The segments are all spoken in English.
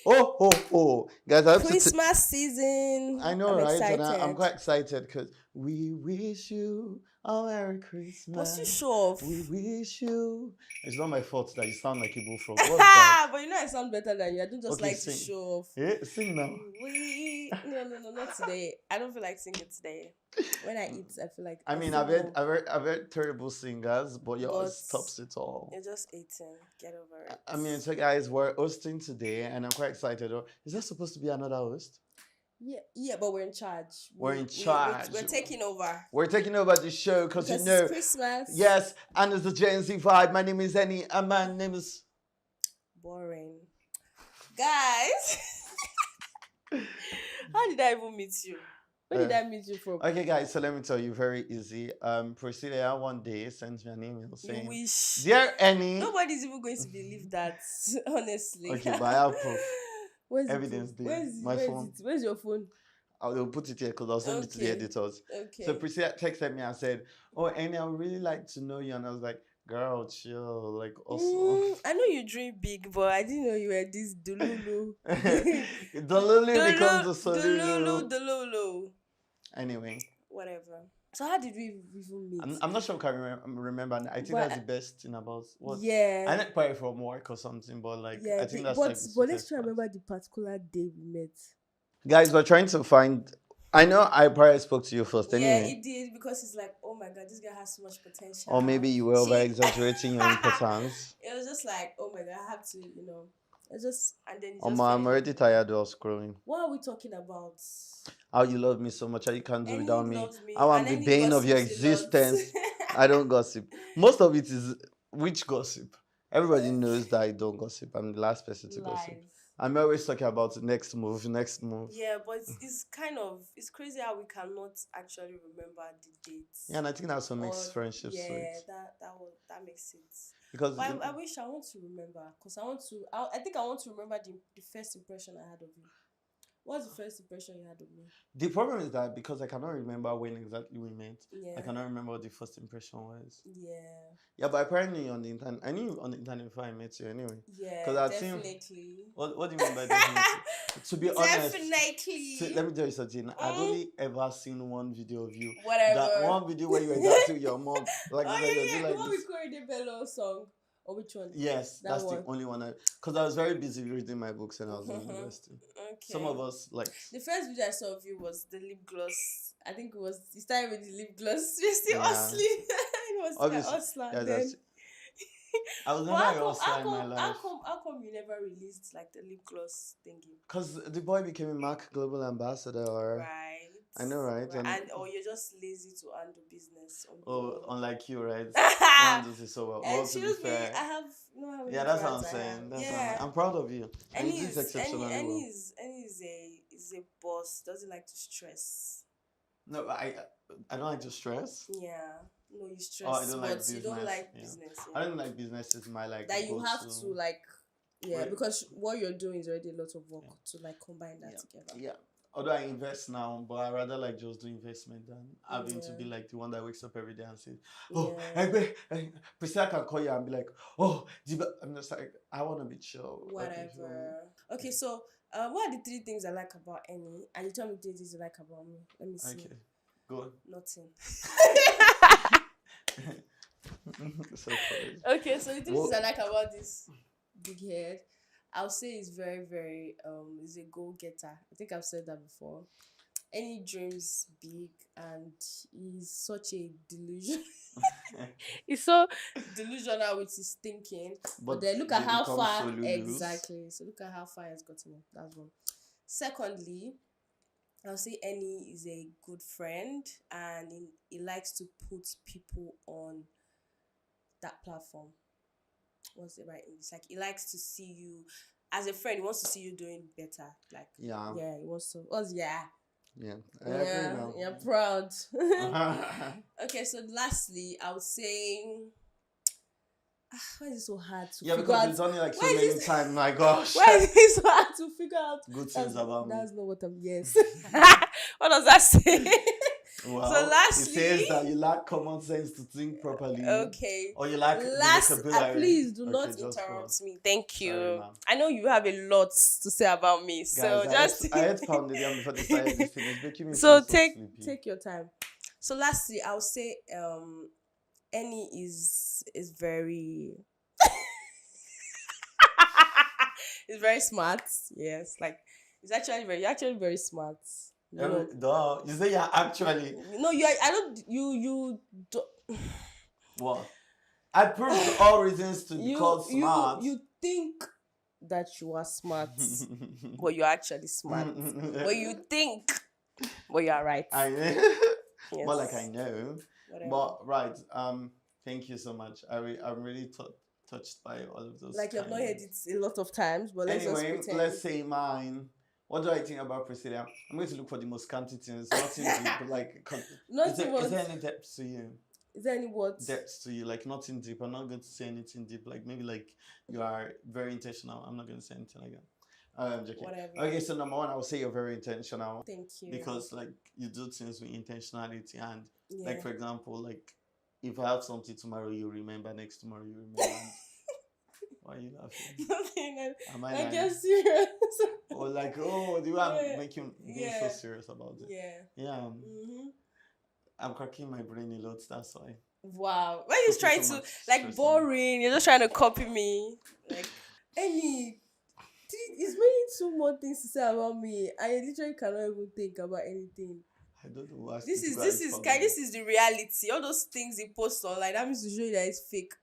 Guys, I have to. Christmas season. I know, I'm right? And I'm excited. quite excited because we wish you a Merry Must you Christmas. show off? We wish you. It's not my fault that you sound like a bullfrog. What's that? But you know I sound better than you. I don't just Okay, like to sing. show off. Sing now. No, not today. I don't feel like singing today. When I eat, I feel like I mean, feel more. I've heard terrible singers, but yours tops it all. You're just eating. Get over it. I mean, so guys, we're hosting today, and I'm quite excited. Is there supposed to be another host? Yeah, but we're in charge. We're in charge. We're taking over. We're taking over the show because you know it's Christmas. Yes, and it's the Gen Z vibe. My name is Eni, and my name is boring. Guys, how did I even meet you? Where did I meet you from? Okay, guys, so let me tell you, very easy. Pricilla one day sent me an email saying, you wish. "Dear Eni," nobody's even going to believe that, honestly. Okay, but I have proof. Where's evidence there? Where's phone. Where's your phone? I'll put it here because I'll send it to the editors. Okay. So Priscilla texted me and said, "Oh, Eni, I would really like to know you," and I was like, "Girl, chill, like also." I know you dream big, but I didn't know you were this Dululu. Dululu becomes a Solulu. Dululu. Anyway. Whatever. So how did we even meet? I'm not sure if I can remember. I think that's the best thing about what. Yeah. I didn't probably from work or something, but like I think that's but let's try to remember the particular day we met. Guys, we're trying to find. I know I probably spoke to you first anyway. Yeah, it did because it's like, oh my god, this guy has so much potential. Or maybe you were over exaggerating your importance. It was just like, oh my god, I have to, It's just and then. I'm already tired of scrolling. What are we talking about? How you love me so much, how you can't do without me. How I'm the bane of your existence. I don't gossip. Most of it is which gossip. Everybody knows that I don't gossip. I'm the last person to gossip. I'm always talking about the next move. Yeah, but it's it's crazy how we cannot actually remember the dates. Yeah, and I think that's what makes friendships sweet. Yeah, that makes sense. Because I wish I want to remember because I think I want to remember the first impression I had of you. What's the first impression you had of me? The problem is that because I cannot remember when exactly we met, I cannot remember what the first impression was. Yeah. Yeah, but apparently on the internet, I knew on the internet before I met you anyway. Yeah, because definitely. What do you mean by definitely? To be honest, definitely. Let me tell you something. I've only ever seen one video of you. Whatever. That one video where you were dancing with your mom. Like, the one with Corey De Bello song. Or which one? Yes, that's the only one. Because I was very busy reading my books and I was in university. Okay. Some of us like. The first video I saw of you was the lip gloss. I think it started with the lip gloss. We're still hustling. It was obviously hustler. Yeah, then. I was never a hustler in my life. How come you never released like the lip gloss thingy? Because the boy became a MAC global ambassador. Right. I know, right? Or you're just lazy to handle business. Unlike you, right? No one does it so well. Excuse me, I have no how many. Yeah, that's what I'm saying. I'm proud of you. And he's exceptionally well. Is a boss. Doesn't like to stress. No, I don't like to stress. Yeah. No, you stress. I don't like business. You don't like business. Yeah. I don't like business. It's my like. That you have to like. Yeah, because what you're doing is already a lot of work to like combine that together. Yeah. Although I invest now, but I rather like just do investment than having to be like the one that wakes up every day and says, "Oh, Priscilla can call you and be like, oh, I'm just like, I want to be chill." Whatever. Okay, so what are the 3 things I like about Eni? And you tell me 3 things you like about me. Let me see. Okay, go on. Nothing. So funny. Okay, so the 3 things I like about this big head. I'll say he's very, very he's a go-getter. I think I've said that before. Eni dreams big and he's such a delusion. He's so delusional with his thinking. But then look at how far exactly. So look at how far he's gotten him. That's one. Secondly, I'll say Eni is a good friend and he likes to put people on that platform. What's the right English? Like he likes to see you as a friend. He wants to see you doing better. Like he wants to. Yeah, proud. Okay, so lastly, I would say, why is it so hard to figure out? Because it's only like so many times. My gosh, why is it so hard to figure out good things about me? That's not what I'm. Yes. What does that say? Well, So it lastly, says that you lack common sense to think properly. okay. Or you lack the Last, vocabulary. please do Okay, not just go on. interrupt me. Thank Sorry, you. ma'am. I know you have a lot to say about me, so Guys, just I had pounded them before they started this thing. It's making me so feel so take sleepy. your time. So lastly, I'll say Annie is very is very smart. Yes, like it's actually very smart. You know. You say you're actually No, you are, I don't you do, what? I proved all reasons to be you called smart. you think that you are smart, but you're actually smart. But you think, but you are right. I know. Yes. More like I know. Whatever. But right. Thank you so much. I'm really touched by all of those. Like, you've not heard it a lot of times, but let's anyway, just pretend. let's say mine. What do I think about Priscilla? I'm going to look for the most scanty things. Nothing deep, like. Is there any depth to you? Is there any what? Depth to you, like nothing deep. I'm not going to say anything deep. Like maybe like you are very intentional. I'm not going to say anything like that. I'm joking. Whatever. Okay, so number one, I would say you're very intentional. Thank you. Because like you do things with intentionality, and Yeah. like for example, like if I have something tomorrow, you remember. Next tomorrow, you remember. Why are you laughing? Nothing. Am I I lying? guess serious. Or like, oh, do I Yeah. make you being so serious about it? Yeah. Yeah. Mm-hmm. I'm cracking my brain a lot. That's why. Wow. Why are you trying so to much like stress boring? You're just trying to copy me. Like any. It's many too more things to say about me. I literally cannot even think about anything. I don't know what This is the reality. All those things you post online, that means to show you that it's fake.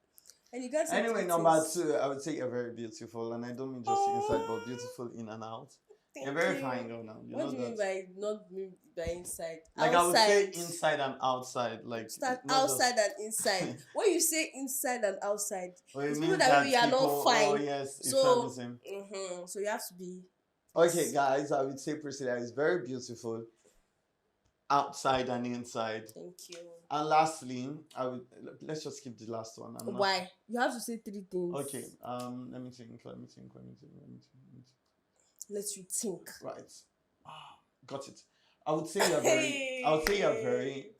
And you can't say Anyway, number two, I would say you're very beautiful, and I don't mean just inside, but beautiful in and out. You're very fine girl now. What do you mean by not mean by inside? Like outside. I would say inside and outside. Like start outside and inside. When you say inside and outside, it's people that we are not fine. Oh yes, so so you have to be. Okay, guys, I would say Priscilla is very beautiful, outside and inside. Thank you. And lastly, let's just skip the last one. Why? You have to say three things. Okay. Let me think. Let you think. Right. Got it. I would say you're very. I would say you're very.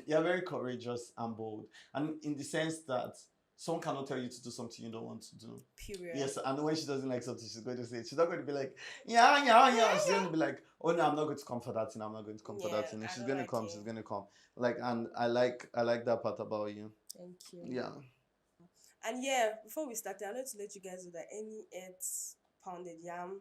You're very courageous and bold, and in the sense that someone cannot tell you to do something you don't want to do. Period. Yes, and when she doesn't like something, she's going to say it. She's not going to be like, yeah. She's going to be like, oh no, I'm not going to come for that thing. I'm not going to come for that thing. If she's going to come, she's going to come. Like, and I like that part about you. Thank you. Yeah. And yeah, before we start, I wanted to let you guys know that any ate pounded yam,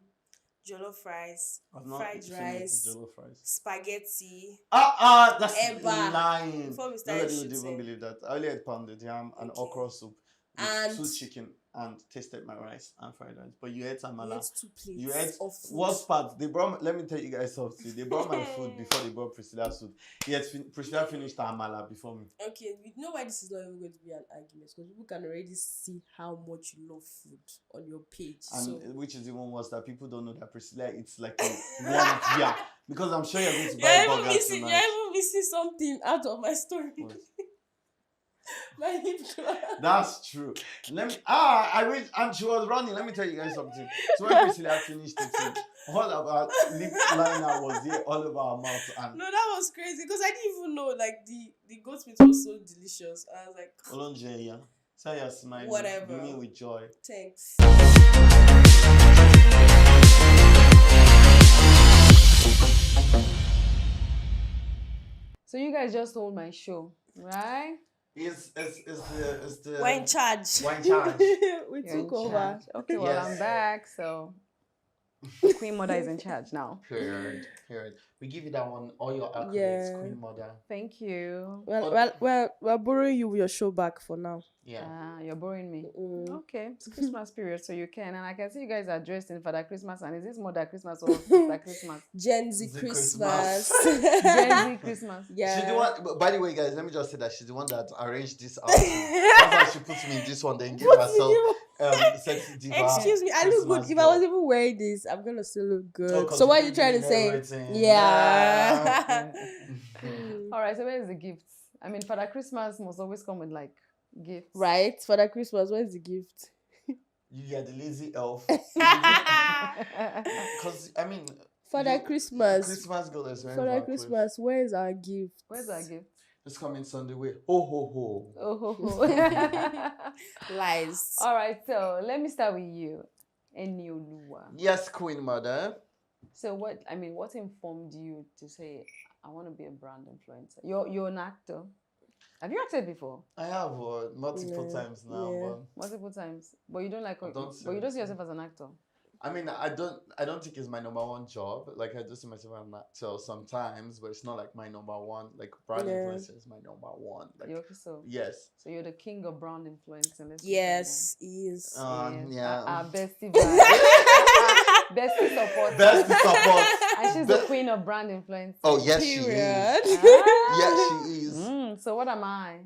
jollof rice, fried rice, spaghetti. That's eba. lying. Before we started Nobody would even believe that. I only had pounded yam and okra soup with and 2 chicken and tasted my rice and fried rice. But you ate amala. You ate 2 plates of food. Worst part, they brought. Let me tell you guys something. They brought my food before they brought Priscilla's food. Yet Priscilla finished her amala before me. Okay, you know why this is not even going to be an argument, because people can already see how much you love food on your page. And which is even worse, that people don't know that Priscilla eats like one year. Because I'm sure you're going to buy a burger tonight. You're even missing something out of my story. My lip gloss. That's true. And she was running. Let me tell you guys something. So when Priscilla finished it, all about lip liner was there all over her mouth. And no, that was crazy, because I didn't even know like the goat meat was so delicious. I was like, Olonje, yeah. Say you're smiling. Whatever. Do me with joy. Thanks. So you guys just hold my show, right? It's the We're in charge. We're in charge. We You're took in over. charge. Okay, well, Yes. I'm back, so Queen Mother is in charge now. Heard. We give you that one, all your accolades, Yeah. Queen Mother. Thank you. We're borrowing you your show back for now. Yeah. You're boring me. Mm. Okay, it's Christmas period, so you can. And I can see you guys are dressed in Father Christmas. And is this Mother Christmas or Sister Christmas? Gen Z The Christmas. Gen Z Christmas. Yeah. She's the one. By the way, guys, let me just say that she's the one that arranged this outfit. That's why she put me in this one, then gave herself sexy diva. Excuse me, I look good. Christmas If I girl. was even wearing this, I'm gonna still look good. Oh, 'cause So what you are you did trying to the say? everything. Yeah. All right, so where is the gift? I mean, Father Christmas must always come with like gifts. Right, for the Christmas, where's the gift? You are the lazy elf. Yeah. Because I mean, Father Christmas. Christmas girl is wearing Father Van Cleef. Christmas, where's our gift? Where's our gift? It's coming Sunday. Way. Ho ho ho. Oh, ho, ho. Lies. All right, so let me start with you, Enioluwa. Yes, Queen Mother. So what informed you to say I want to be a brand influencer? You're an actor. Have you acted before? I have multiple times now, but Multiple times, but you don't like. I don't But you don't see seriously. yourself as an actor. I mean, I don't think it's my number one job. Like I do see myself as an actor sometimes, but it's not like my number one. Like brand influencer is my number one. Like So yes. So you're the king of brand influencing. Yes, he is. Yeah. Our bestie vibe. Bestie support. Best support. And she's the queen of brand influencing. Oh yes, she is. Period. Yes, she is. So what am I?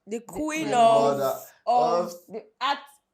The queen Queen of mother The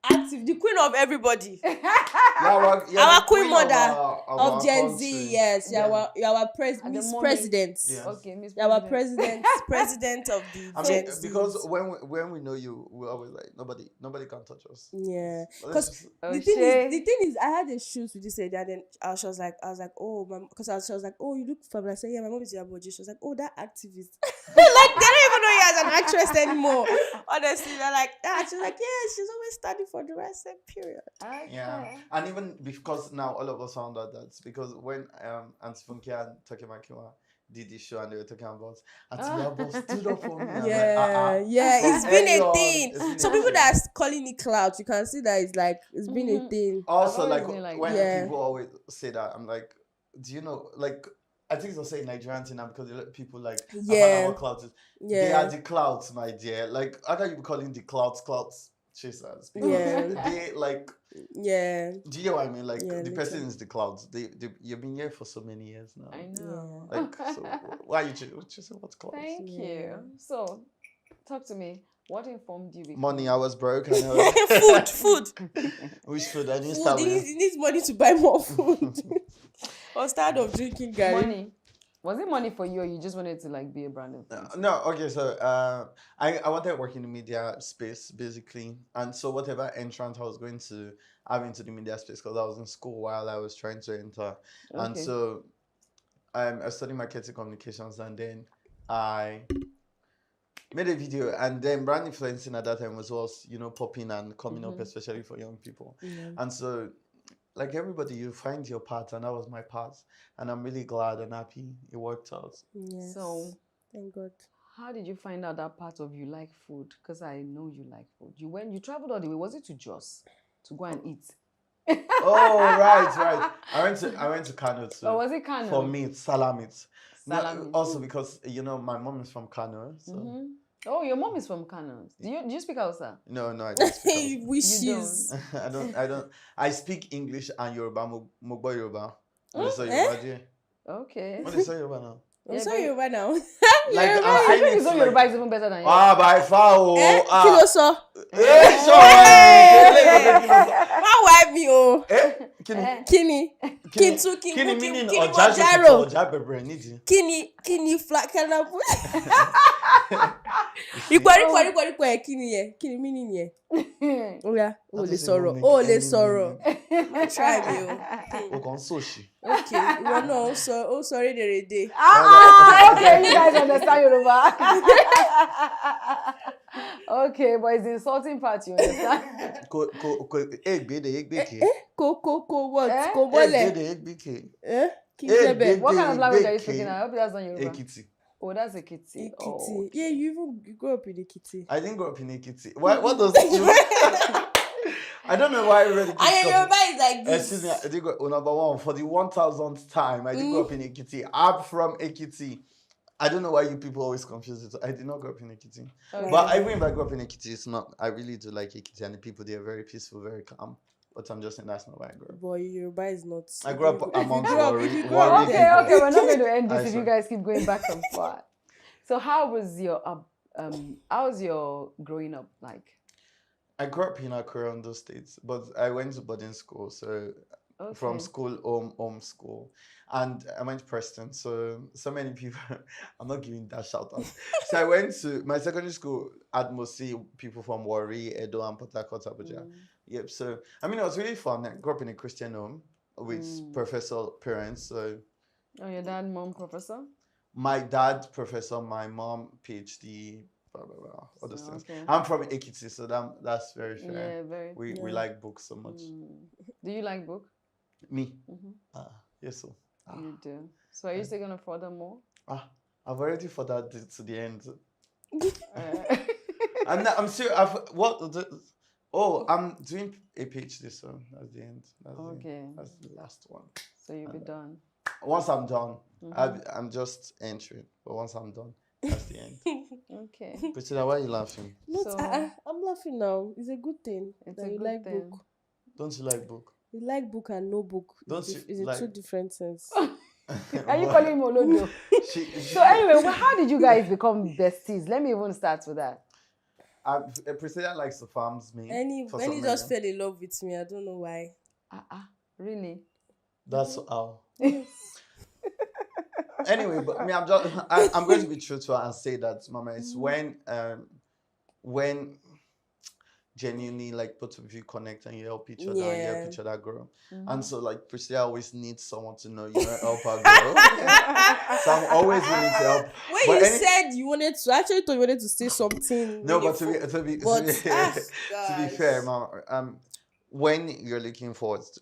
active, the queen of everybody. Our queen mother of of our Gen country. Z, yes. Yeah. You're our And the Miss mommy. President. Yes. Okay, Miss You're our President. president of the I mean, Gen Z. because when we know you, we're always like nobody can touch us. Yeah, But let's because just- the thing is, I had a shoot with this lady, and then she was like, oh, she was like, oh, you look family. I said, yeah, my mom is Iyabo Ojo. She was like, oh, that activist. Like they don't even know you as an actress anymore. Honestly, they're like, that. She's like, yeah, she's always studying for the rest of period. Yeah, and even because now all of us found out that because when Auntie Funke and Toke Makiwa did this show and they were talking about Auntie Iyabo stood up for me. I'm like, Yeah, From it's been early a on, thing. it's been So a people thing. that are calling it clout, you can see that it's been a thing. Also, I've like always been like when that. people always say that, I'm like, do you know, like, I think they'll say Nigerian thing now because they let people like, I Yeah. find out what clout is. They Yeah. are the clouds, my dear. Like, how can you be calling the clouds chasers? Because Yeah. they like, Yeah. do you know what I mean? Like, Yeah, the person literally. is the clouds. You've been here for so many years now. I know. Like, so why are you chasing what's clouds? Thank Yeah. you. So, talk to me. What informed you? Before? Money, I was broke. And I was, Food. which food? I didn't Food. start He with. needs money to buy more food. Or start of drinking Gary. Money. Was it money for you, or you just wanted to like be a brand influencer? No, okay, so I wanted to work in the media space basically, and so whatever entrance I was going to have into the media space because I was in school while I was trying to enter, and Okay. so I studied marketing communications, and then I made a video, and then brand influencing at that time was popping and coming up, especially for young people, and so. Like everybody, you find your part, and that was my part. And I'm really glad and happy it worked out. Yes. So, thank God. how did you find out that part of you like food? Because I know you like food. You traveled all the way. Was it to Jos to go and eat? Oh, right. I went to Kano too. Or was it Kano? For meat, salamit. Salami. Also because my mom is from Kano, so Oh, your mom is from Kano. Do you speak Hausa? no, I don't speak. He wishes. I don't. I speak English and Yoruba. Mogbo Yoruba. What is Eh? Yoruba? Dear? Okay. What is Yoruba now? I'm sorry, Yoruba now. Like I I'm saying think it's his own Yoruba is even better than yours. by far. Kí ló sọ? Má wá mi o. Kíni? Kíni meaning kíni ọjà ọjà bẹ̀bẹ̀rẹ̀ nídìí. Kíni flakalabu? Ìpọ̀rípọ̀ ẹ̀ kíni yẹn? Kíni meaning yẹn? Oya, o lè sọ̀rọ̀. O lè sọ̀rọ̀. Try me o. O kàn ń sòṣì. Okay, ìwọ náà ó sọ rédèrèdè. Okay, you guys understand Yoruba. Okay, but it's the insulting part, you understand? Egbeke. Kò what? Kò mọ́lẹ̀. Egbeke. Kí n ṣe bẹ́ẹ̀? What kind of language are you speaking? I hope that's not Yoruba. Ekiti. Oh, that's Ekiti. Ekiti. Oh. Yeah, you grew up in Ekiti. I didn't grow up in Ekiti. What does it I don't know why everybody keeps And Yoruba is like this. Excuse me, I did go number one for the 1000th time. I did grow up in Ekiti. I'm from Ekiti. I don't know why you people always confuse it. I did not grow up in Ekiti. Okay. But even if I grew up in Ekiti, it's not. I really do like Ekiti, and the people there are very peaceful, very calm. But I'm just saying that's not where I grew up. Boy, Yoruba is not. I grew up amongst if you Warri grew up Okay, there. we're not going to end I this if you swear. guys keep going back and forth. So, how was your growing up like? I grew up in Akure, Ondo State, but I went to boarding school, so from school, home school. And I went to Preston, so many people, I'm not giving that shout out. So I went to my secondary school, had mostly people from Warri, Edo, and Port Harcourt, Abuja. Yep, so, I mean, it was really fun. I grew up in a Christian home, with professor parents. So Oh, your dad, mom, professor? my dad professor, my mom PhD, blah blah blah, all those things. Okay. I'm from Ekiti, so that's very fair. Yeah, very. We like books so much. Do you like book? Me? Yes, so. You do. So are you still gonna further more? I've already furthered it to the end. Uh, I'm serious. I'm doing a PhD, so that's the end. That's the last one. So you'll be done. Once I'm done, I'm just entering. But once I'm done, that's the end. Okay. Priscilla, why are you laughing? I'm laughing now. It's a good thing that you like book. Don't you like book? You like book and no book. Don't you It's like... two different things. Are you calling him Olodo? So anyway, how did you guys become besties? Let me even start with that. Priscilla likes to farms me. When he just fell in love with me, I don't know why. Really? That's how. Anyway, but I'm going to be truthful and say that, Mama, it's when genuinely like both of you connect and you help each other and you help each other grow. And so like Priscilla always needs someone to know help her grow. So I'm always willing to help. When you said you wanted to, I actually thought you wanted to say something. No, but to be fair, Mama, when you're looking forward to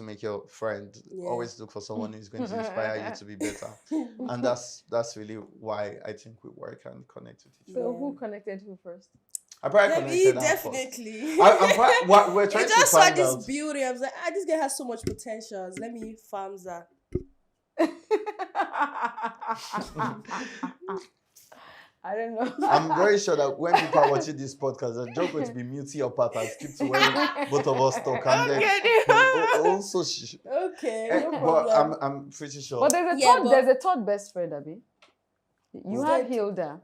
make your friend, always look for someone who's going to inspire you to be better. And that's really why I think we work and connect with each other. So who connected who first? I probably connected definitely. We're trying to just find saw out. this beauty. I was like, this guy has so much potential. Let me farm that. I don't know. I'm very sure that when people are watching this podcast, they're just going to be muting your part and skip to where both of us talk. And then also, okay, no but problem. I'm pretty sure. But there's a third best friend, Abby. You have Hilda.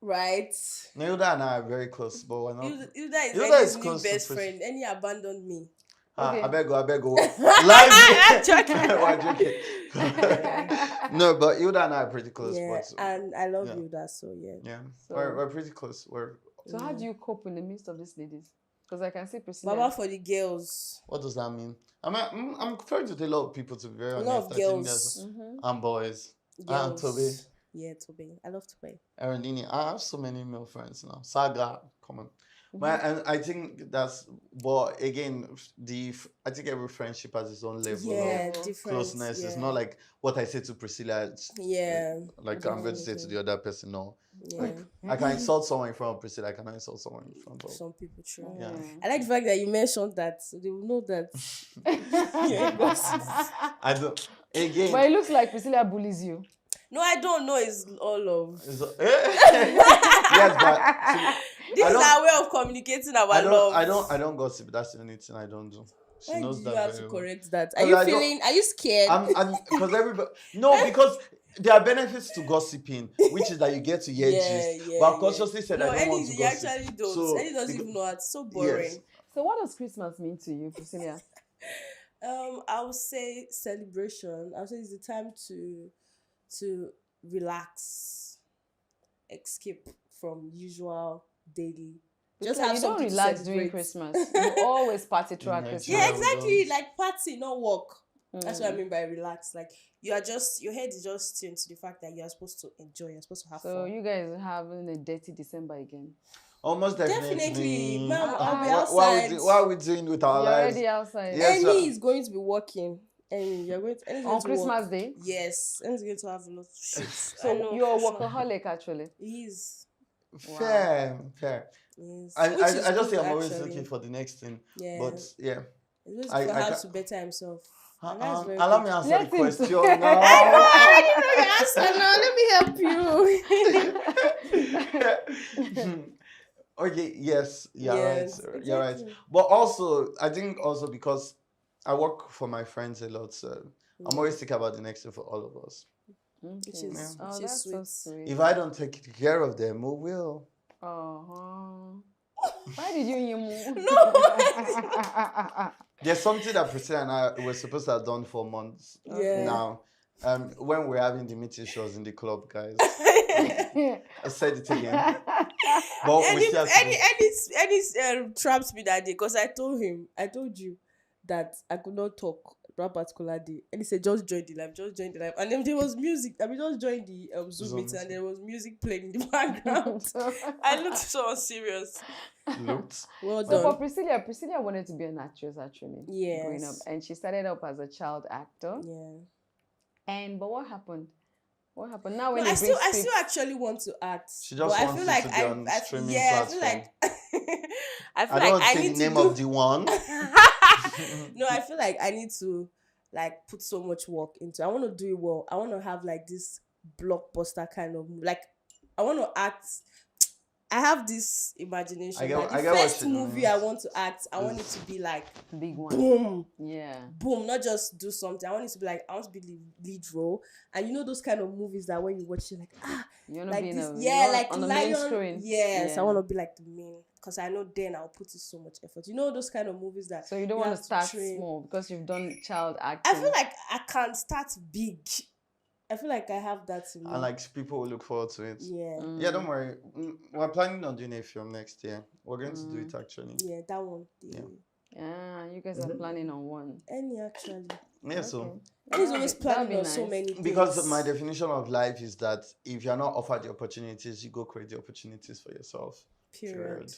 Right. Hilda and I are very close, but we're not. Hilda is new close best friend, and he abandoned me. Okay. I beg go. I'm joking. We're joking. No, but Hilda and I are pretty close. Yeah, but, and I love Hilda, so yeah. Yeah, so, we're pretty close. So how do you cope in the midst of these ladies? Because I can see Priscilla. Baba for the girls. What does that mean? I'm friends with a lot of people, to be very honest. A lot of girls. And boys. Girls. Toby. Yeah, Toby. I love Toby. Erendini. I have so many male friends now. Saga, come on. And I think but again, I think every friendship has its own level of closeness. It's not like what I say to Priscilla. Like I'm going to say to the other person, no. Yeah. Like, I can insult someone in front of Priscilla. I cannot insult someone in front of some people. True. Yeah. I like the fact that you mentioned that, so they will know that. I don't. Again. But it looks like Priscilla bullies you. No, I don't know. It's all of. Yes, but this is our way of communicating our love. I don't gossip. That's the only thing I don't do. She knows that. You have to correct that. Are you scared? Because everybody. No, because there are benefits to gossiping, which is that you get to hear gist. But I consciously said I don't want to gossip. You actually don't. So, Eddie doesn't even know. It's so boring. Yes. So what does Christmas mean to you, Priscilla? I would say celebration. I would say it's the time to relax, escape from usual daily. Just have you don't relax during Christmas. You always party throughout Christmas. Yeah, exactly. Like party, not work. That's what I mean by relax. Like your head is just tuned to the fact that you are supposed to enjoy. You're supposed to have fun. So you guys are having a dirty December again. Almost definitely. Ma'am, I'll be outside. What are we doing with our lives? You're already outside. Yes, Annie is going to be working. And you're going to on Christmas Day? Yes. Annie's going to have a lot of shit. So you're a workaholic actually. He is. Fair. Yes. I just think I'm always looking for the next thing. Yeah. But yeah. He's going to how to better himself. Allow me answer the question now. I didn't know your answer. Now let me help you. Okay, yes, right. Exactly. You're right. But also, I think also because I work for my friends a lot, so I'm always thinking about the next thing for all of us. Which is that's sweet. So sweet. If I don't take care of them, who will? Why did you move? No. There's something that Priscilla and I were supposed to have done for months now. When we're having the meeting shows in the club, guys. I said it again. But Eddie trapped me that day because I told you that I could not talk that particular day. And he said, just join the live, just join the live. And then there was music. I mean, just join the Zoom meeting, and there was music playing in the background. I looked so serious. Looked. Well So for done. Priscilla wanted to be an actress actually. Yes. Growing up. And she started up as a child actor. Yeah. But what happened? What happened? Now when No, I they bring still actually want to act. She just but I wants feel it like to be on streaming platform. I feel like I feel I don't like want to I say need the name to do... of the one. No, I feel like I need to like put so much work into. I want to do it well. I want to have like this blockbuster kind of like. I want to act. I have this imagination. I get that the what first she movie means. I want to act, I want it to be like big one. boom, Yeah. boom, not just do something. I want it to be like I want to be the lead role, and you know those kind of movies that when you watch it, like You want to like be this, like like on the main Lion. screen. Yes, Yeah. I want to be like the main because I know then I'll put in so much effort. You know those kind of movies that. So you don't you want have to start train. small because you've done child acting. I feel like I can start big. I feel like I have that in me. And like people will look forward to it. Yeah. Yeah, don't worry. We're planning on doing a film next year. We're going to do it actually. Yeah, that one. Yeah, you guys are planning on one. Any actually. Yeah, so. He's always planning on nice. so many things. Because my definition of life is that if you're not offered the opportunities, you go create the opportunities for yourself. Period.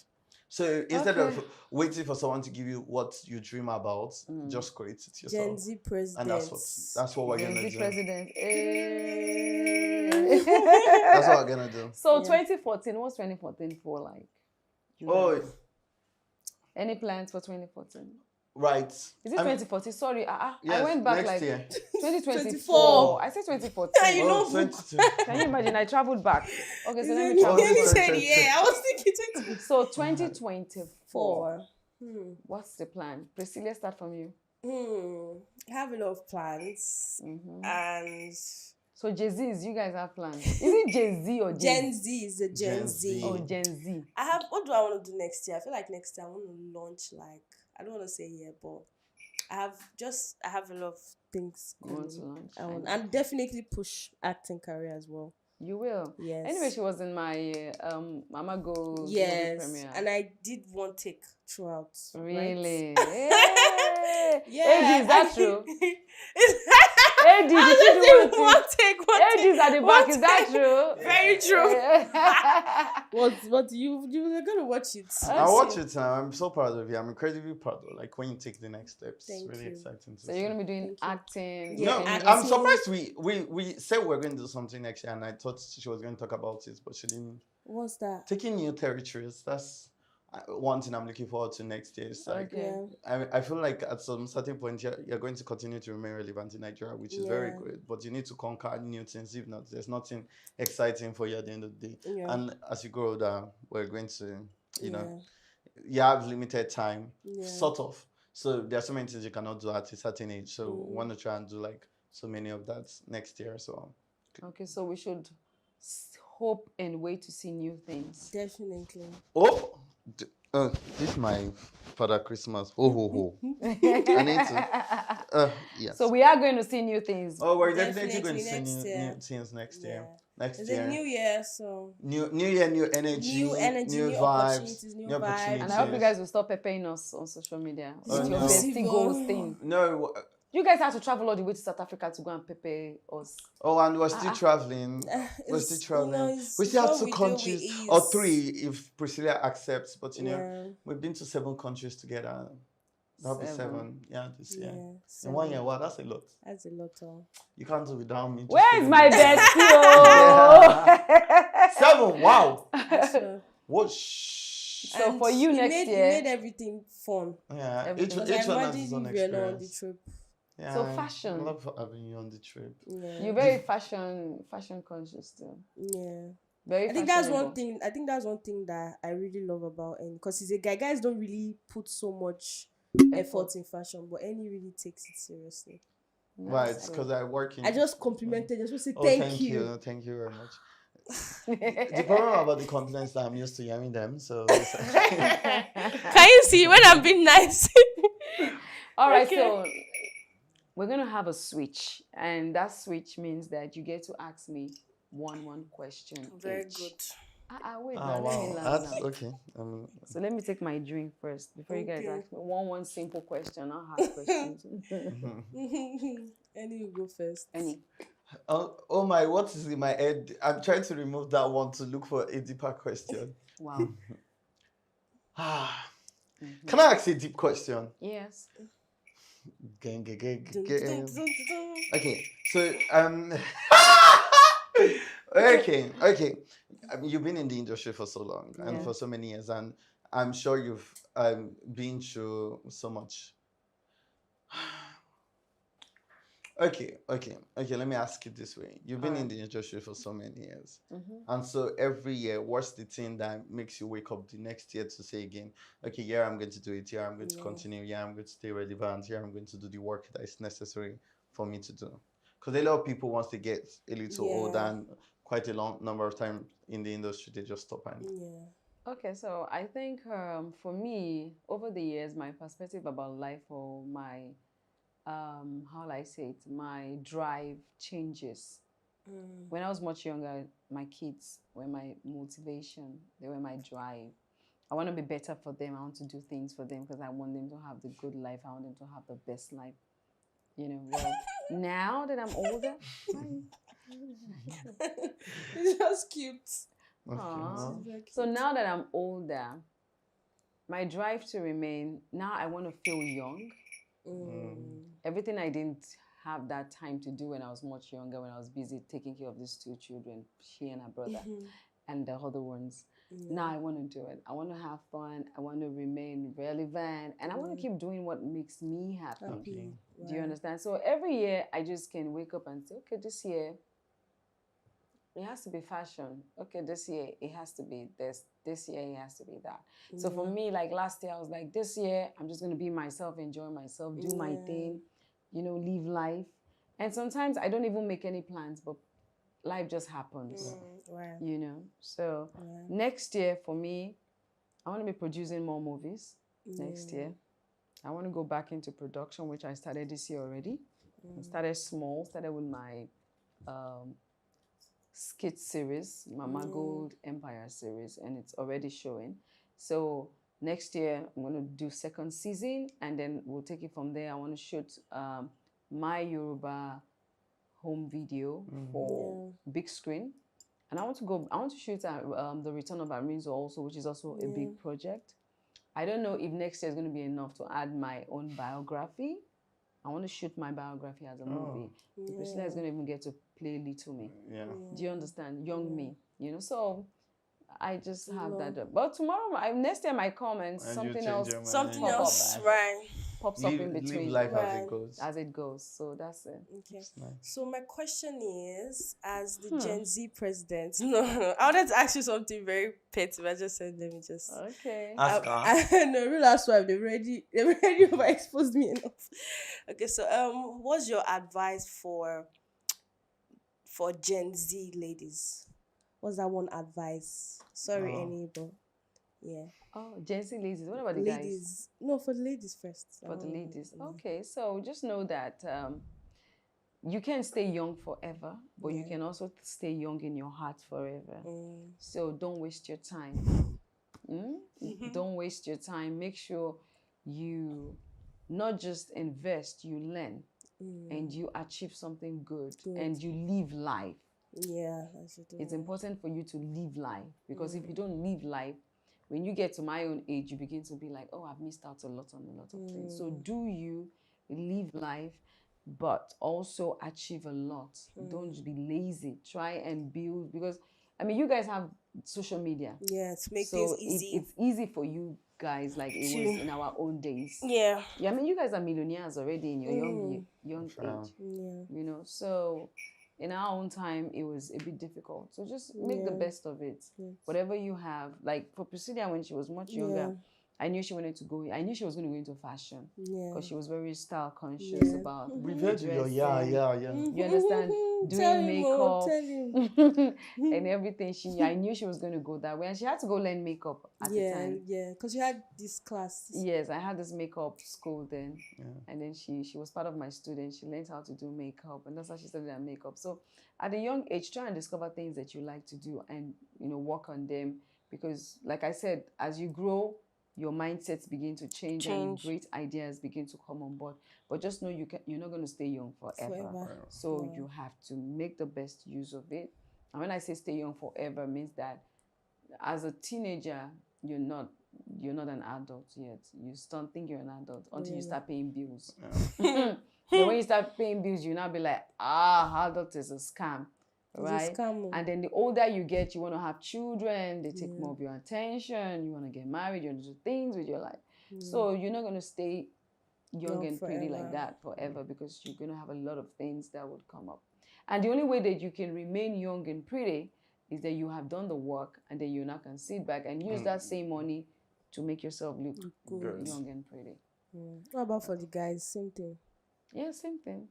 So instead of waiting for someone to give you what you dream about, just create it yourself. Gen Z president. And that's what we're gonna do. Gen Z president. That's what we're gonna do. So 2014, what's 2014 for like? Oh, Any plans for 2014? right. Is it 2014? Sorry, I Yes, went back next like year. 2024. I said 2014. You know, 22. Can you imagine? I traveled back. Okay, so let me he travel. only sorry, said sorry. yeah. I was thinking 24. So 2024. What's What's the plan? Priscilla, start from you. I have a lot of plans, and So Jay-Z, you guys have plans. Is it Jay-Z or Gen Z is a Gen Gen Z. Z. Oh, Gen Z. I have. What do I want to do next year? I feel like next year I want to launch like I don't want to say yeah, but I have a lot of things You want going. to launch? And definitely push acting career as well. You will. Yes. Anyway, she was in my Mama Go movie Yes, premiere. and I did one take throughout. Really? Right? Hey! Yeah. Is that true? I Did you just do did one one take. One take. Ages at the back, is that take. true? Very true. What you're gonna watch it? I watch it and I'm so proud of you. I'm incredibly proud of like when you take the next steps. It's Thank really you. exciting to So see. you're gonna be doing acting. Yeah, No, acting. I'm surprised we said we were going to do something next year and I thought she was going to talk about it, but she didn't. What's that? Taking new territories, that's one thing I'm looking forward to next year. It's like, Okay. I feel like at some certain point you're going to continue to remain relevant in Nigeria, which is very good. But you need to conquer new things. If not, there's nothing exciting for you at the end of the day. Yeah. And as you grow older, we're going to, you know, you have limited time, sort of. So there are so many things you cannot do at a certain age. So we want to try and do like so many of that next year. So Okay, so we should hope and wait to see new things. Definitely. oh. This is my Father Christmas. Ho ho ho. I need to. Yes. So we are going to see new things. Oh, we're definitely going to Definitely see next new year. things next year. Yeah. Next It's year. a new year, so New year, new energy, new vibes, opportunities, new vibes. opportunities. And I hope you guys will stop paying us on social media. Oh, With your no. bestie goals thing. No. You guys have to travel all the way to South Africa to go and pay us. Oh, and we're still traveling. We're still traveling. We still have 2 countries or 3 if Priscilla accepts. But you know, we've been to 7 countries together. That'll be 7. Yeah, this year. In 1 year, wow, that's a lot. That's a lot. You can't do without me. Where is my bestie? Oh? 7, wow. So, What? So for you next It year. made everything fun. Yeah, Everything. each one has Imagine his own if we are not on the experience. trip. Yeah, So fashion. I love having you on the trip. Yeah. You're very fashion conscious too. Yeah. Very I think that's fashionable. one thing. I think that's one thing that I really love about him because he's a guy. Guys don't really put so much effort in fashion, but Eni really takes it seriously. Right, because I work in. I just complimented. Just want to say Oh, thank you. Thank you very much. The problem about the compliments that I'm used to hearing them, so. It's Can you see when I'm being nice? All right, Okay. so we're gonna have a switch, and that switch means that you get to ask me one question. Very each. good. Wait, Oh now let me wow, land that's now. okay. So let me take my drink first before you guys Okay. ask me one simple question, not hard questions. Any you go first. Any? oh my, what is in my head? I'm trying to remove that one to look for a deeper question. Wow. Can I ask a deep question? Yes. Gang, gang, gang, Dun, dun, dun, gang. dun, dun. Okay, so okay. I mean, you've been in the industry for so long and Yeah. for so many years, and I'm sure you've been through so much. Okay. Let me ask it this way: you've been in Alright. the industry for so many years, Mm-hmm. and so every year, what's the thing that makes you wake up the next year to say again, okay, yeah, I'm going to do it. Yeah, I'm going to Yeah. continue. Yeah, I'm going to stay relevant. Yeah, I'm going to do the work that is necessary for me to do. Because a lot of people, once they get a little older Yeah. and quite a long number of time in the industry, they just stop and Yeah. Okay, so I think for me, over the years, my perspective about life or my how will I say it, my drive changes. When I was much younger, my kids were my motivation. They were my drive. I want to be better for them. I want to do things for them because I want them to have the good life. I want them to have the best life. You know, well, now that I'm older, It's just cute. okay, Aw. well, Very So cute. now that I'm older, my drive to remain, now I want to feel young. Everything I didn't have that time to do when I was much younger, when I was busy taking care of these two children, she and her brother, and the other ones. Now I want to do it. I want to have fun. I want to remain relevant, and I want to keep doing what makes me happy. Happy. Do you understand? So every year I just can wake up and say, okay, this year it has to be fashion. Okay, this year it has to be this. This year it has to be that. So for me, like last year, I was like, this year I'm just gonna be myself, enjoy myself, do my thing, you know, live life. And sometimes I don't even make any plans, but life just happens, Right. you know. So next year for me, I want to be producing more movies next year. I want to go back into production, which I started this year already. I started small, started with my skit series, Mama Gold Empire series, and it's already showing. So next year I'm going to do second season, and then we'll take it from there. I want to shoot my Yoruba home video for big screen, and I want to shoot the Return of Arinzo also, which is also a big project. I don't know if next year is going to be enough to add my own biography. I want to shoot my biography as a movie. Priscilla is going to even get to play little me. yeah. Do you understand? Young me, you know? So I just have that. But tomorrow, next year might come and And you something change else your mind. Something pop up, else, right? pops up in Live between life as Right. it goes. as it goes. So that's it. Okay. It's nice. So my question is, as the Gen Z president, no, I wanted to ask you something very petty, but I just said let me just. Okay. Ask her. No, real housewife, they already overexposed me enough. Okay, so what's your advice for Gen Z ladies? What's that one advice? Sorry, any, but yeah, Oh, Gen Z ladies. What about the guys? ladies. No, for the ladies first. For the ladies. Okay, so just know that you can stay young forever, but you can also stay young in your heart forever. So don't waste your time. Don't waste your time. Make sure you not just invest, you learn and you achieve something good and you live life. Yeah, I should do It's that. important for you to live life, because if you don't live life, when you get to my own age, you begin to be like, oh, I've missed out a lot on a lot of things. So do you live life, but also achieve a lot. Don't be lazy. Try and build, because I mean, you guys have social media. Yeah, to make So things easy. it's easy for you guys, like it was in our own days. Yeah. I mean, you guys are millionaires already in your young age. Yeah. You know, so in our own time, it was a bit difficult. So just make the best of it. Whatever you have. Like for Priscilla, when she was much younger, I knew she wanted to go. I knew she was going to go into fashion Yeah. because she was very style conscious Yeah. about Revert your dressing. yeah. You understand? Tell Doing him, oh, makeup tell him. and everything. I knew she was going to go that way, and she had to go learn makeup at the time. Yeah, because you had this class. Yes, I had this makeup school then, Yeah. and then she was part of my student. She learned how to do makeup, and that's how she started her makeup. So at a young age, try and discover things that you like to do, and work on them, because, like I said, as you grow, your mindsets begin to change. And great ideas begin to come on board. But just know you're not going to stay young forever. So you have to make the best use of it. And when I say stay young forever, means that as a teenager, you're not an adult yet. You don't think you're an adult until you start paying bills. Yeah. Then when you start paying bills, you now be like, adult is a scam. Right? It's a scam. And then the older you get, you want to have children, they take more of your attention, you want to get married, you want to do things with your life. So you're not going to stay young and pretty like that forever, because you're going to have a lot of things that would come up. And the only way that you can remain young and pretty is that you have done the work, and then you now can sit back and use that same money to make yourself look good, young and pretty. What about for the guys? Same thing. Yeah, same thing.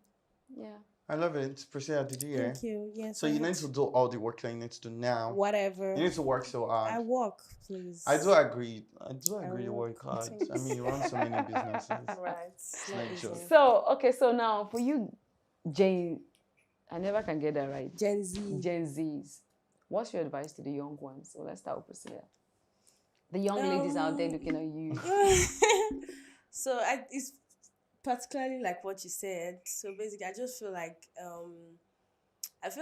Yeah. I love it. Priscilla, did you hear? Thank you. Yes. So you need to do all the work that you need to do now. Whatever. You need to work so hard. I work, please. I do agree you work hard. I mean, you run so many businesses. Right. It's not a joke. So now for you, Jane, I never can get that right. Gen Z. Gen Zs. What's your advice to the young ones? So let's start with Priscilla. The young ladies out there looking at you. So it's particularly like what you said. So basically, I just feel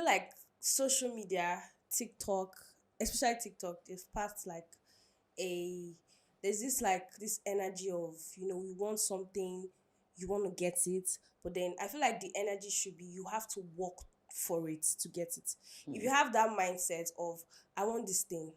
like social media, TikTok, especially TikTok, they've passed like there's this energy of, you want something, you want to get it, but then I feel like the energy should be, you have to work for it to get it. If you have that mindset of, I want this thing,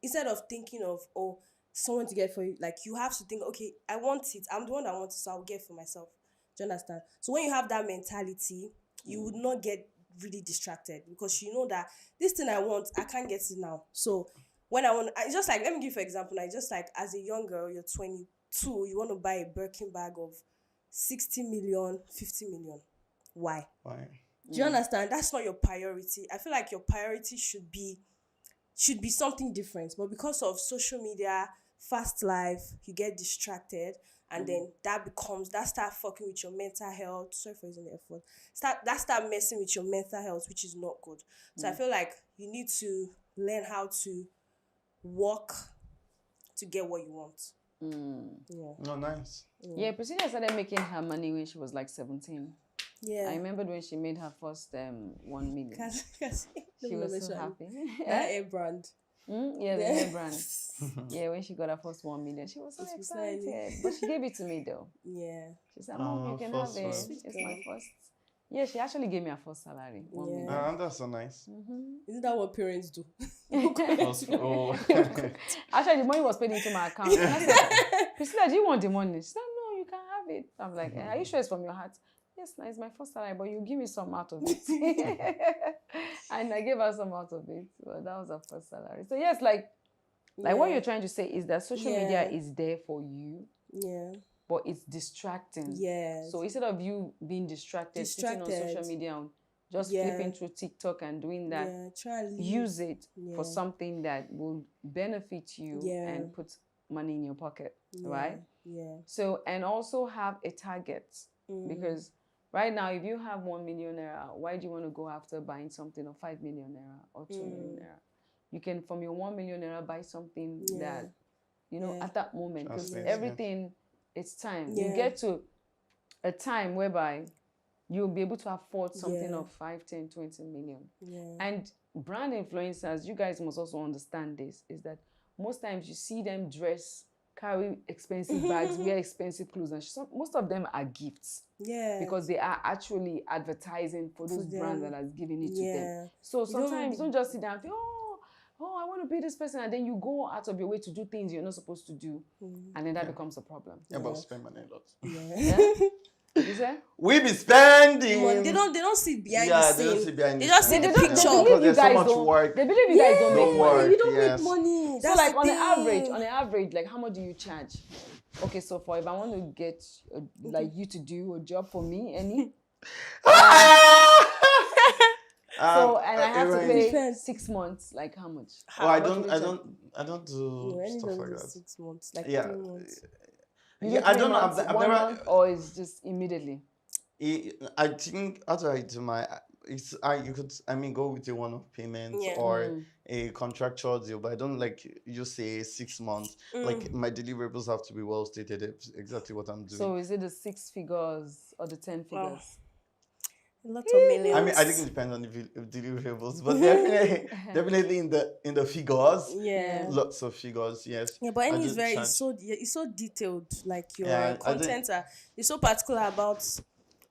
instead of thinking of, oh, someone to get for you, like, you have to think, okay, I want it, I'm the one that wants it, so I'll get it for myself. Do you understand? So when you have that mentality, you would not get really distracted, because you know that this thing I want, I can't get it now. So when it's just like, let me give you an example. Like, just like as a young girl, you're 22, you want to buy a Birkin bag of 60 million, 50 million. Why? Do you understand? That's not your priority. I feel like your priority should be something different. But because of social media, fast life, you get distracted, and then that start fucking with your mental health. Sorry for using the F word. Start messing with your mental health, which is not good. So I feel like you need to learn how to work to get what you want. Yeah. Oh, nice. Yeah, Priscilla started making her money when she was like 17. Yeah. I remember when she made her first 1 million. She was so happy. That air brand. Yeah, the hair brand. Yeah, when she got her first 1 million, she was so excited. But she gave it to me though. Yeah. She said, "Mom, you can have it. It's my first." Yeah, she actually gave me her first salary. 1 million. That's so nice. Isn't that what parents do? Actually, the money was paid into my account. And I said, Priscilla, do you want the money? She said, no, you can have it. I'm like, are you sure it's from your heart? Yes, it's my first salary, but you give me some out of it. And I gave her some out of it. But that was her first salary. So yes, like what you're trying to say is that social media is there for you. Yeah. But it's distracting. Yeah. So instead of you being distracted, sitting on social media and just flipping through TikTok and doing that, try and use it for something that will benefit you and put money in your pocket, right? Yeah. So, and also have a target, because right now, if you have 1 million naira, why do you want to go after buying something of 5 million naira or 2 million naira? You can, from your 1 million naira, buy something that, at that moment, because everything, it's time. You get to a time whereby you'll be able to afford something of 5, 10, 20 million. Yeah. And brand influencers, you guys must also understand this, is that most times you see them carry expensive bags, wear expensive clothes, and most of them are gifts. Yeah. Because they are actually advertising for those brands that are giving it to them. So sometimes don't just sit down and think, oh, I want to be this person, and then you go out of your way to do things you're not supposed to do, and then that becomes a problem. Yeah, but spend money a lot. Yeah. You say? We be spending. They don't see behind the Yeah, scene. they don't see behind They the just scene. see the They don't- picture. they believe Because you there's so guys much don't- work. They believe you guys don't Don't make work. money. You don't Yes. make money. So That's like the on thing. an average, like how much do you charge? Okay, so for if I want to get like you to do a job for me, any so and I have to pay Depends. 6 months, like how much? Oh, I What don't, will I you don't, I don't do No, any stuff doesn't like do that. 6 months, like Yeah. 3 months. You Yeah, do I 3 don't know. months, I've 1 never. month, or it's just immediately. I think after I do my, you could, I mean, go with a one-off payment Yeah. or a contractual deal, but I don't like you say 6 months. Like my deliverables have to be well stated. Exactly what I'm doing. So is it the 6 figures or the 10 figures? A lot of millions. I mean, I think it depends on the deliverables, but definitely in the figures. Yeah. Lots of figures, yes. Yeah, but I any is do very charge. it's so detailed. Like your Yeah, I content is so particular about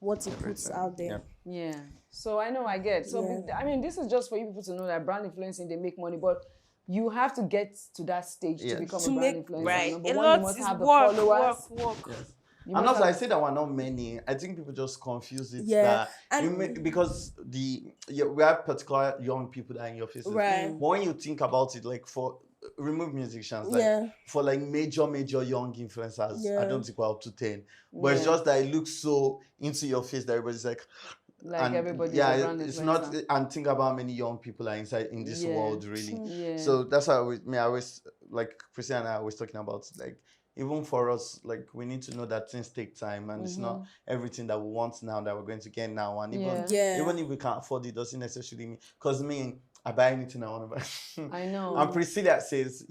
what it puts out there. Yeah. So I know I get. So Yeah. I mean, this is just for you people to know that brand influencing, they make money, but you have to get to that stage to Yes. become To a brand make influencer. right. Number A one, lot you must is have the work. followers. Yes. You And must also, I have- say that we're not many. I think people just confuse it. Yeah, That and- because we have particular young people that are in your faces. Right. But when you think about it, like for remove musicians, like Yeah. for like major young influencers, I Yeah. don't think we're up to 10. But it's Yeah. just that it looks so into your face that everybody's like. Like everybody's yeah, a brand it's influencer. not. And think about how many young people are inside in this Yeah. world, really. Yeah. So that's why I always like Pricilla and I are always talking about, like, even for us, like, we need to know that things take time, and it's not everything that we want now that we're going to get now. And even if we can't afford it, doesn't necessarily mean, because I buy anything I want to buy. I know. And Pricilla says,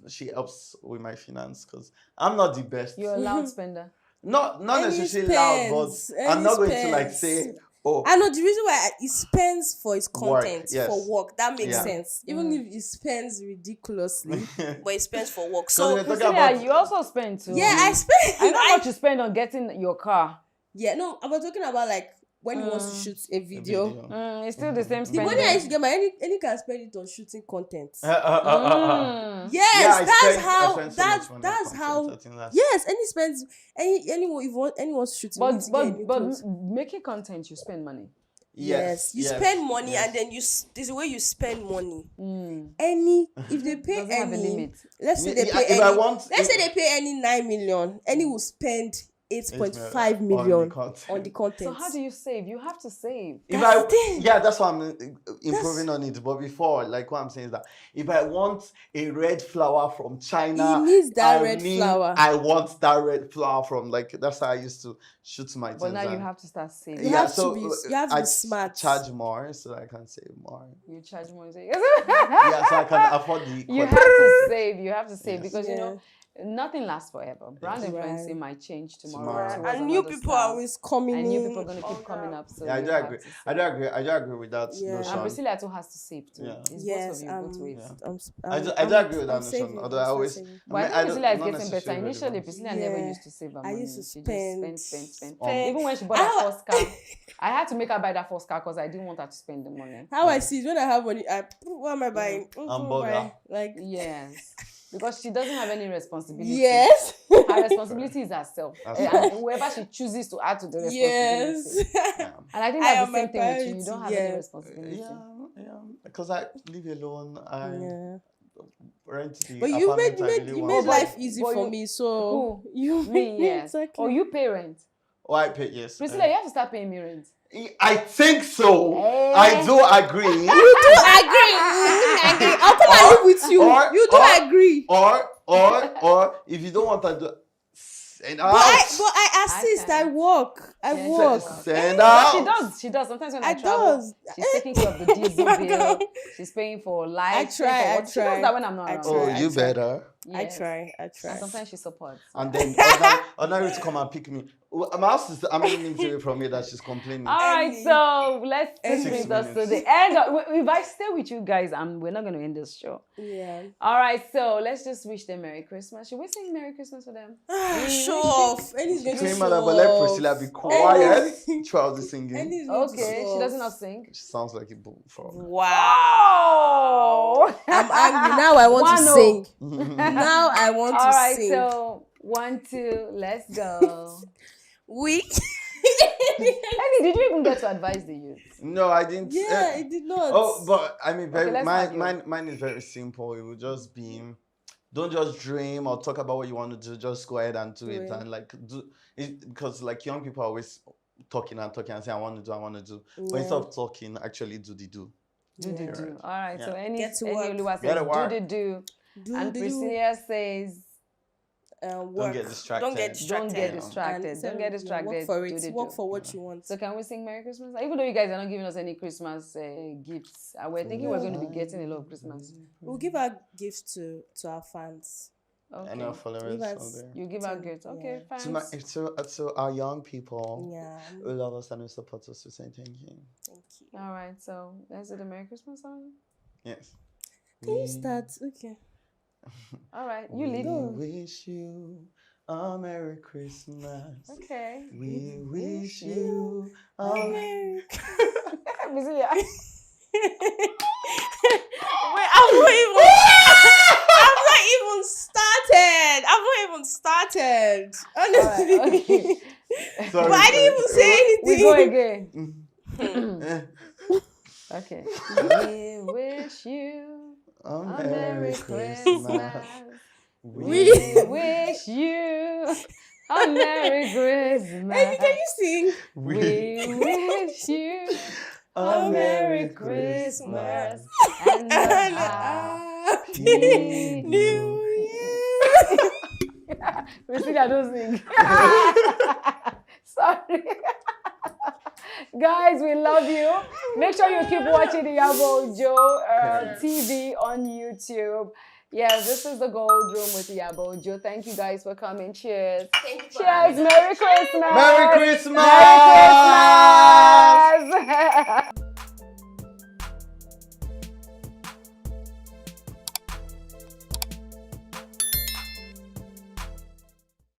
she helps with my finance because I'm not the best. You're a loud spender. Not Any necessarily loud, but spends, I'm any not going to like spends. say, oh, I know the reason why it spends for his content, yes. for work. That makes Yeah. sense. Even if it spends ridiculously, but it spends for work. So So we're talking Priscilla, about you also spend too. yeah, I spend. I know how much you spend on getting your car. Yeah, no, I was talking about like when he wants to shoot a video. It's still the same The spending. money I used to get, any can spend it on shooting content. Mm. Yes, Yeah, I that's spend- I how. spend so much money on That's content, how. I think that's- Yes, any spends any wants to shoot. But we need to get new but clothes. making content, you spend money. Yes, you spend money, and then there's a way you spend money. Any if they pay Doesn't have a any, limit. let's say they Yeah, pay if any. I want- Let's say they pay any 9 million, any will spend 8.5 on the million content. on the content. So how do you save? You have to save. If That's the thing. that's why I'm improving on it. But before, like what I'm saying is that if I want a red flower from China, He needs that red flower. I want that red flower from, like, that's how I used to shoot my things. But now you and- have to start saving. You have to be I smart. charge more so I can save more. You charge more. Yeah, so I can afford the. You have to save. You have to save because you Yeah. know nothing lasts forever. Brand Right. influencing might change tomorrow. Tomorrow. towards And new another people are style. always coming And in. new people are going to all keep coming that. up. So Yeah, I you do have agree. to I do agree. I do agree with that Yeah. notion. And Priscilla too has to save too. Yeah. It's Yes, both of you, both ways. I do agree with that I'm notion. saving, Although I I'm always, saving. But I think don't- Priscilla is not getting better. necessarily Initially, relevant. Priscilla never Yeah. used to save her I money. used to She spend. just spend. Spend. Even when she bought her first car, I had to make her buy that first car because I didn't want her to spend the money. How I see it, when I have money, what am I buying? Hamburger. Like Yes. Because she doesn't have any responsibility. yes, Her responsibility is herself. That's And whoever she chooses to add to the responsibility. yes. Yeah. And I think I that's am the same my thing with you. You priority, don't have yeah. any responsibility. Yeah. Because I live alone. I Yeah. rent the But you apartment made I really you want. made life easy but for you- me, so Who? you Me, yes. exactly. Or you pay rent. Oh, I pay, yes. Priscilla, you have to start paying me rent. I think so. Eh. I do agree. You do agree. I'll come and live with you. Or- You do or- agree. or if you don't want to do, send out. But I assist. I can. work. I Yes, work. Send But out. she does. Sometimes when I I travel, does. she's taking care of the diesel My bill. God. She's paying for lights. I try, She does that when I'm not I around. try. Oh, you better. Yes. I And try. sometimes she supports. And then Honor to come and pick me. My house is, I'm not away from me that she's complaining. All right, Any- so let's any- bring 6 us to minutes. the end. If I stay with you guys, we're not going to end this show. Yeah. All right, so let's just wish them Merry Christmas. Should we sing Merry Christmas for them? Show off. Annie's going to Claim show that, but let off. Priscilla be quiet throughout the singing. Annie's going to Okay, show she doesn't off. not sing. She sounds like a bull frog. Wow. Oh! I'm angry. Now I want to 1-0. sing. Now I want All to right, sing. so 1, 2, let's go. We. Annie, did you even get to advise the youth? No, I didn't. Yeah, it did not. Oh, but I mean, very, let's have yours. mine is very simple. It will just be, don't just dream or talk about what you want to do. Just go ahead and do it, Right. and like do it, because like young people are always talking and say, I want to do, I want to do. But Yeah. instead of talking, actually do the do. Do. All right. Yeah. So Get to Enioluwa work. Get to says work. do. Do And the Priscilla says work. Don't get distracted. Don't get don't distracted. get Yeah. distracted. And Don't get work distracted. for Do it. the Work do. for what you want. So can we sing Merry Christmas? Even though you guys are not giving us any Christmas gifts, we're thinking we're going to be getting a lot of Christmas. We'll give our gifts to our fans. And our Okay. followers Give out us- there. You give out gifts. Okay, Yeah. To, my, fans. to our young people Yeah. who love us and who support us, to say thank you. Thank you. All right. So let's do the Merry Christmas song. Yes. Can you start? Okay. All right. You We lead. wish you a Merry Christmas. Okay. We wish you a Wait, Priscilla. I'm not even started. I'm not even started. Honestly. All right, okay. Sorry, But I didn't even say We anything. go again. Okay. We wish you A a Merry Merry Christmas. Christmas. We We wish you a Merry Christmas. Amy, can you sing? We wish you a Merry Christmas and a Happy Happy New Year. Priscilla, don't sing. Sorry. Guys, we love you. Make sure you keep watching the Iyabo Ojo TV on YouTube. Yes, this is the Gold Room with Iyabo Ojo. Thank you guys for coming. Cheers. Thank you for Cheers. having us. Merry Christmas. Merry Christmas! Merry Christmas.